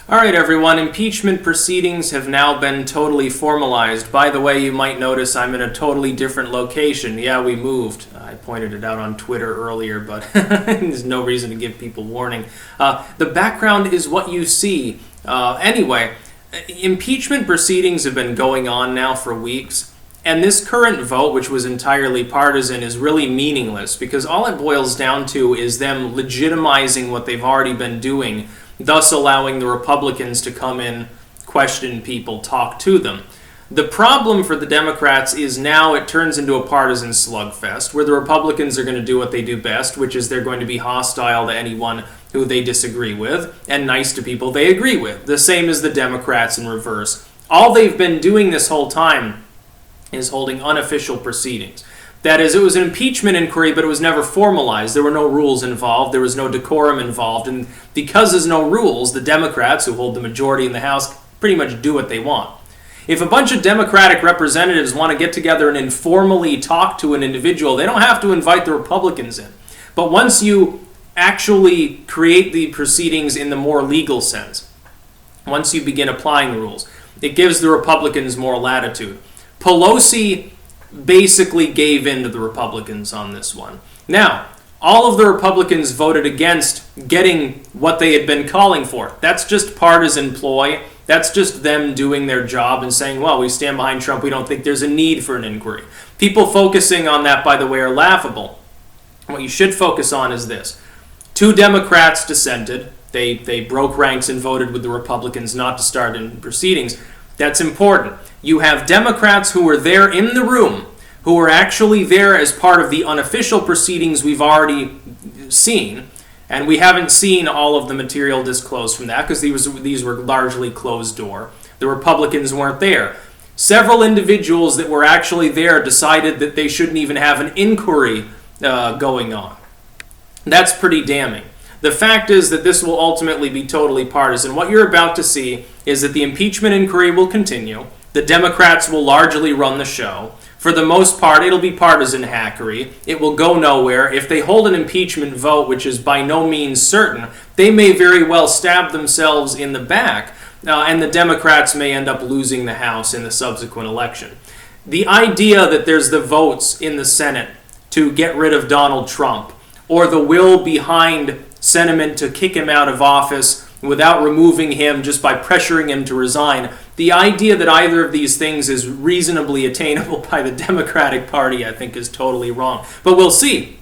All right, everyone, impeachment proceedings have now been totally formalized. By the way, you might notice I'm in a totally different location. Yeah, we moved. I pointed it out on Twitter earlier, but there's no reason to give people warning. The background is what you see. Anyway, impeachment proceedings have been going on now for weeks. And this current vote, which was entirely partisan, is really meaningless because all it boils down to is them legitimizing what they've already been doing, thus allowing the Republicans to come in, question people, talk to them. The problem for the Democrats is now it turns into a partisan slugfest where the Republicans are going to do what they do best, which is they're going to be hostile to anyone who they disagree with and nice to people they agree with. The same as the Democrats in reverse. All they've been doing this whole time is holding unofficial proceedings. That is, it was an impeachment inquiry, but it was never formalized. There were no rules involved. There was no decorum involved. And because there's no rules, the Democrats, who hold the majority in the House, pretty much do what they want. If a bunch of Democratic representatives want to get together and informally talk to an individual, they don't have to invite the Republicans in. But once you actually create the proceedings in the more legal sense, once you begin applying the rules, it gives the Republicans more latitude. Pelosi basically gave in to the Republicans on this one. Now, all of the Republicans voted against getting what they had been calling for. That's just partisan ploy. That's just them doing their job and saying, well, we stand behind Trump. We don't think there's a need for an inquiry. People focusing on that, by the way, are laughable. What you should focus on is this. 2 Democrats dissented. They broke ranks and voted with the Republicans not to start in proceedings. That's important. You have Democrats who were there in the room, who were actually there as part of the unofficial proceedings we've already seen, and we haven't seen all of the material disclosed from that because these were largely closed door. The Republicans weren't there. Several individuals that were actually there decided that they shouldn't even have an inquiry going on. That's pretty damning. The fact is that this will ultimately be totally partisan. What you're about to see is that the impeachment inquiry will continue. The Democrats will largely run the show. For the most part, it'll be partisan hackery. It will go nowhere. If they hold an impeachment vote, which is by no means certain, they may very well stab themselves in the back, and the Democrats may end up losing the House in the subsequent election. The idea that there's the votes in the Senate to get rid of Donald Trump, or the will behind sentiment to kick him out of office without removing him just by pressuring him to resign, the idea that either of these things is reasonably attainable by the Democratic Party, I think, is totally wrong. But we'll see.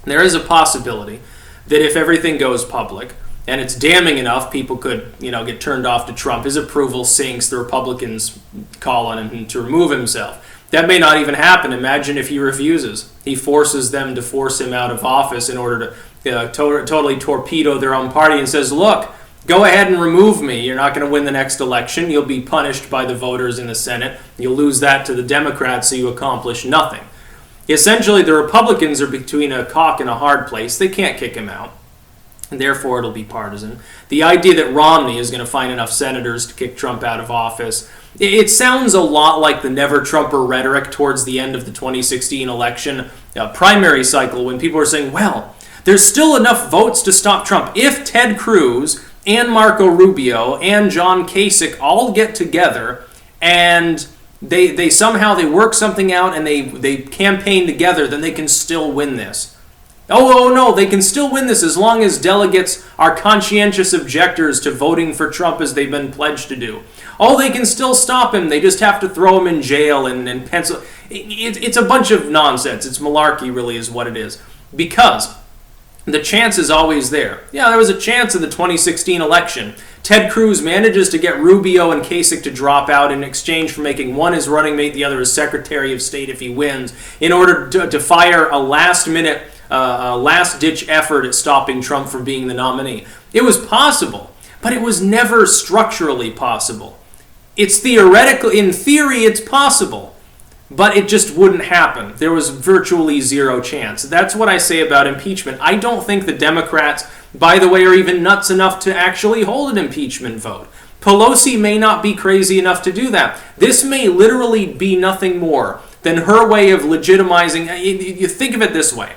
There is a possibility that if everything goes public, and it's damning enough, people could, get turned off to Trump. His approval sinks. The Republicans call on him to remove himself. That may not even happen. Imagine if he refuses. He forces them to force him out of office in order to totally torpedo their own party and says, look, go ahead and remove me. You're not going to win the next election. You'll be punished by the voters in the Senate. You'll lose that to the Democrats, so you accomplish nothing. Essentially, the Republicans are between a cock and a hard place. They can't kick him out, and therefore it'll be partisan. The idea that Romney is going to find enough senators to kick Trump out of office, it sounds a lot like the never-Trumper rhetoric towards the end of the 2016 election primary cycle when people were saying, well, there's still enough votes to stop Trump. If Ted Cruz and Marco Rubio and John Kasich all get together and they somehow work something out and they campaign together, then they can still win this. Oh no, they can still win this as long as delegates are conscientious objectors to voting for Trump as they've been pledged to do. Oh, they can still stop him. They just have to throw him in jail and pencil. It's a bunch of nonsense. It's malarkey, really, is what it is. Because the chance is always there. Yeah, there was a chance in the 2016 election. Ted Cruz manages to get Rubio and Kasich to drop out in exchange for making one his running mate, the other his Secretary of State if he wins, in order to fire a last-minute, last-ditch effort at stopping Trump from being the nominee. It was possible, but it was never structurally possible. It's theoretical. In theory, it's possible. But it just wouldn't happen. There was virtually zero chance. That's what I say about impeachment. I don't think the Democrats, by the way, are even nuts enough to actually hold an impeachment vote. Pelosi may not be crazy enough to do that. This may literally be nothing more than her way of legitimizing. You think of it this way.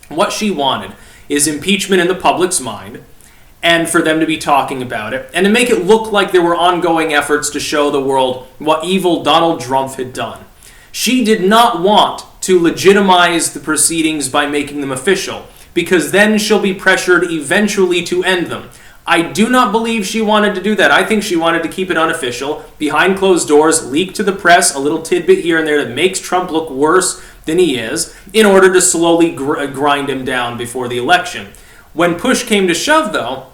What she wanted is impeachment in the public's mind, and for them to be talking about it, and to make it look like there were ongoing efforts to show the world what evil Donald Trump had done. She did not want to legitimize the proceedings by making them official, because then she'll be pressured eventually to end them. I do not believe she wanted to do that. I think she wanted to keep it unofficial, behind closed doors, leak to the press a little tidbit here and there that makes Trump look worse than he is, in order to slowly grind him down before the election. When push came to shove, though,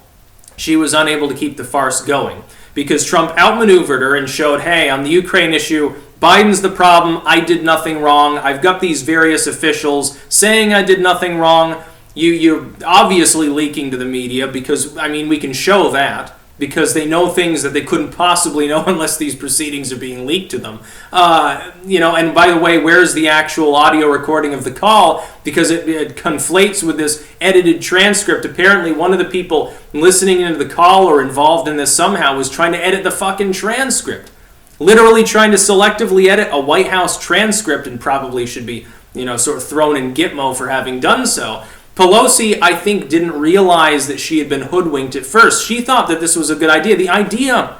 she was unable to keep the farce going, because Trump outmaneuvered her and showed, hey, on the Ukraine issue, Biden's the problem, I did nothing wrong, I've got these various officials saying I did nothing wrong. You're obviously leaking to the media because, I mean, we can show that because they know things that they couldn't possibly know unless these proceedings are being leaked to them. And by the way, where's the actual audio recording of the call? Because it conflates with this edited transcript. Apparently, one of the people listening into the call or involved in this somehow was trying to edit the fucking transcript. Literally trying to selectively edit a White House transcript, and probably should be, sort of thrown in Gitmo for having done so. Pelosi, I think, didn't realize that she had been hoodwinked at first. She thought that this was a good idea. The idea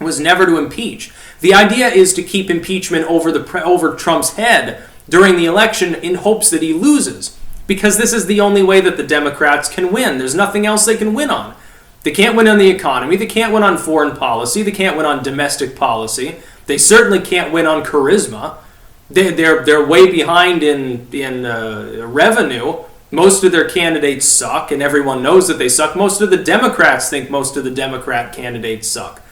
was never to impeach. The idea is to keep impeachment over Trump's head during the election in hopes that he loses, because this is the only way that the Democrats can win. There's nothing else they can win on. They can't win on the economy. They can't win on foreign policy. They can't win on domestic policy. They certainly can't win on charisma. They're way behind in revenue. Most of their candidates suck, and everyone knows that they suck. Most of the Democrats think most of the Democrat candidates suck.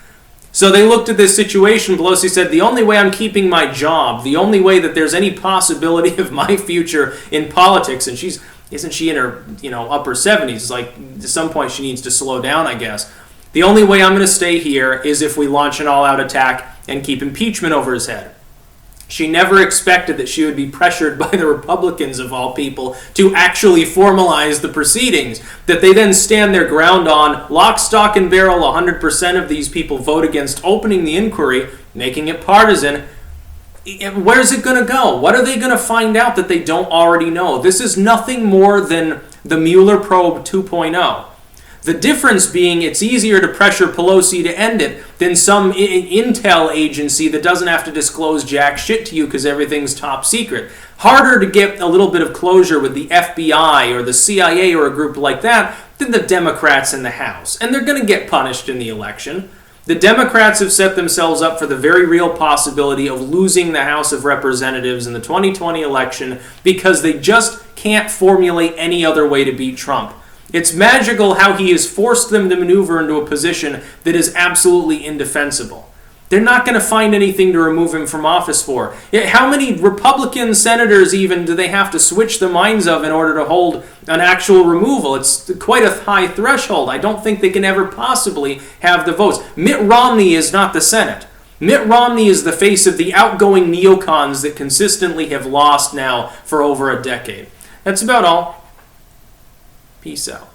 So they looked at this situation. Pelosi said, the only way I'm keeping my job, the only way that there's any possibility of my future in politics, and isn't she in her upper 70s? Like, at some point she needs to slow down, I guess. The only way I'm going to stay here is if we launch an all-out attack and keep impeachment over his head. She never expected that she would be pressured by the Republicans, of all people, to actually formalize the proceedings, that they then stand their ground on, lock, stock, and barrel. 100% of these people vote against opening the inquiry, making it partisan. Where's it going to go? What are they going to find out that they don't already know? This is nothing more than the Mueller probe 2.0. The difference being it's easier to pressure Pelosi to end it than some intel agency that doesn't have to disclose jack shit to you because everything's top secret. Harder to get a little bit of closure with the FBI or the CIA or a group like that than the Democrats in the House. And they're going to get punished in the election. The Democrats have set themselves up for the very real possibility of losing the House of Representatives in the 2020 election because they just can't formulate any other way to beat Trump. It's magical how he has forced them to maneuver into a position that is absolutely indefensible. They're not going to find anything to remove him from office for. How many Republican senators even do they have to switch the minds of in order to hold an actual removal? It's quite a high threshold. I don't think they can ever possibly have the votes. Mitt Romney is not the Senate. Mitt Romney is the face of the outgoing neocons that consistently have lost now for over a decade. That's about all. Peace out.